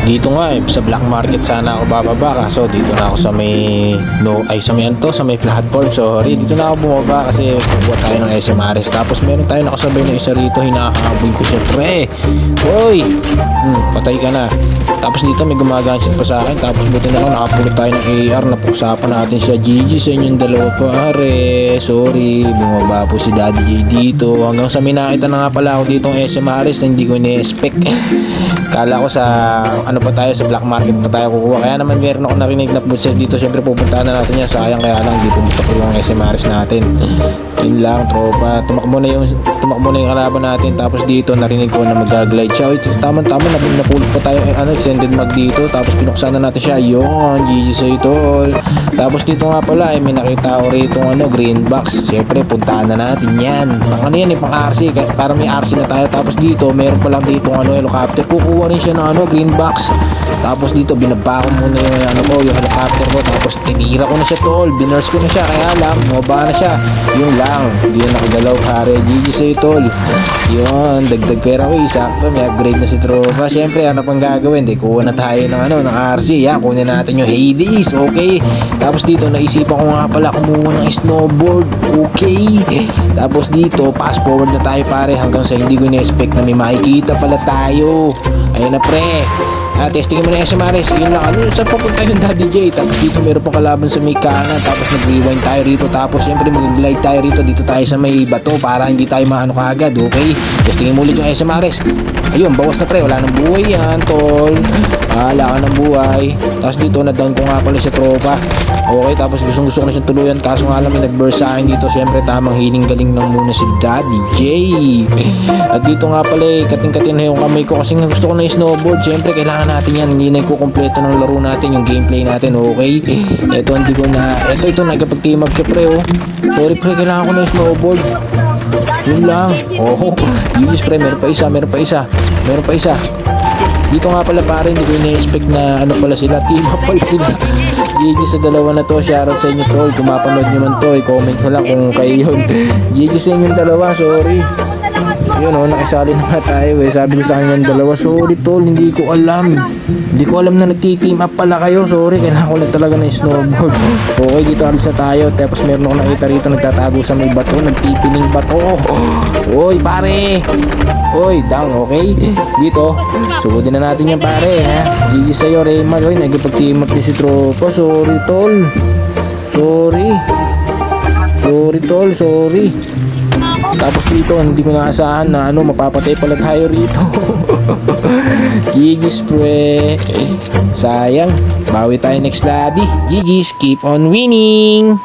Dito nga sa black market sana ako bababa, kaso dito na ako sa may sa may platform. Sorry, dito na ako bumaba kasi buwan tayo ng SMRS. Tapos meron tayo nakasabay na isa rito, hinahabol ko siya, pre. Hoy! Patay ka na. Tapos dito may gumagansit pa sa akin. Tapos buti na lang nakapulot tayo ng AR. Napuksapan natin siya. GG sa inyong dalawa, pare. Sorry, bumaba po si Daddy J dito. Hanggang sa minakita na nga pala ako ditong SMRS na hindi ko ni-expect. Kala ko sa ano pa tayo, sa black market pa tayo kukuha. Kaya naman meron ako narinig na bootset dito. Siyempre pupuntahan na natin yan. Sayang kaya lang hindi pumunta ko yung SMRS natin. Yun lang, tropa. Tumakbo na yung kalaban natin. Tapos dito narinig ko na mag-glide siya. Tama-tama, napulot pa tayo extended mag dito. Tapos pinuksan na natin siya. Yun, GG sa tol. Tapos dito nga pala may nakita ko rito green box. Siyempre puntahan na natin yan. Pang ano yan, pang RC. Para may RC na tayo. Tapos dito meron pa lang dito helicopter. Kukuha rin siya ng green box. Tapos dito binaba ko muna yung yung helicopter ko. Tapos tinira ko na siya, tol. Binurse ko na siya. Kaya lang, mababa na siya. Yun lang. Hindi na nakagalaw, pare. GG sa'yo, tol. Yun, dagdag pera ko. Sakto, may upgrade na si tropa. Siyempre, ano pang gagawin? Di, kuha na tayo ng RC. Yan, kunin natin yung Hades. Okay. Tapos dito, naisipan ko nga pala kumuha ng snowboard. Okay. Tapos dito, fast forward na tayo, pare. Hanggang sa hindi ko na-expect na may makikita pala tayo. Ayun na, pre. Testingin mo na SMRS. Yun lang. Saan papunta yung Daddy J? Tapos dito meron pang kalaban sa may kanan. Tapos nag-rewind tayo rito. Tapos syempre mag-glide tayo rito. Dito tayo sa may bato para hindi tayo maano kaagad. Okay? Testingin mo ulit yung SMRS. Ayun, bawas na, pre. Wala nang buhay yan, tol. Wala ka ng buhay. Tapos dito na-down ko nga pala sa tropa. Okay, tapos gusto ko na siyang tuluyan. Kaso nga lang may nag-burst sa akin dito. Syempre tamang hiling galing lang muna si Daddy J. At dito nga pala kating-katin na yung kamay ko kasi gusto ko na yung snowboard. Syempre kailangan natin yan. Hindi na ikukumpleto ng laro natin, yung gameplay natin. Okay, ito hindi ko na ito nagkapag-team up siya, pre. Sorry, pre, kailangan ko na yung snowboard. Yun lang. Yun, pre, meron pa isa. Dito nga pala, pare, hindi ko na-expect na pala sila, team up pala sila. GG sa dalawa na to. Shoutout sa inyo, tol. Kung mapanood nyo man to, i-comment ko lang kung kayo yun. GG sa inyong dalawa, sorry. Yun, nakisali na nga tayo. Sabi ko sa kanya yung dalawa, sorry, tol, hindi ko alam na nagti-team up pala kayo. Sorry, kailangan ko lang talaga ng snowboard. Okay, dito alis na tayo. Tapos meron ako nakita rito nagtatago sa may bato, nagtipining bato. Oy, pare. Oy, down, okay? Dito, sugudin na natin yan, pare, ha? GG sa'yo, Raymond. Oy, nagpag-team up din si tropa. Sorry, tol. Sorry, tol, sorry. Tapos dito, hindi ko naasahan na mapapatay pala tayo rito. GG's, pre. Sayang, bawi tayo next lobby. GG's, keep on winning.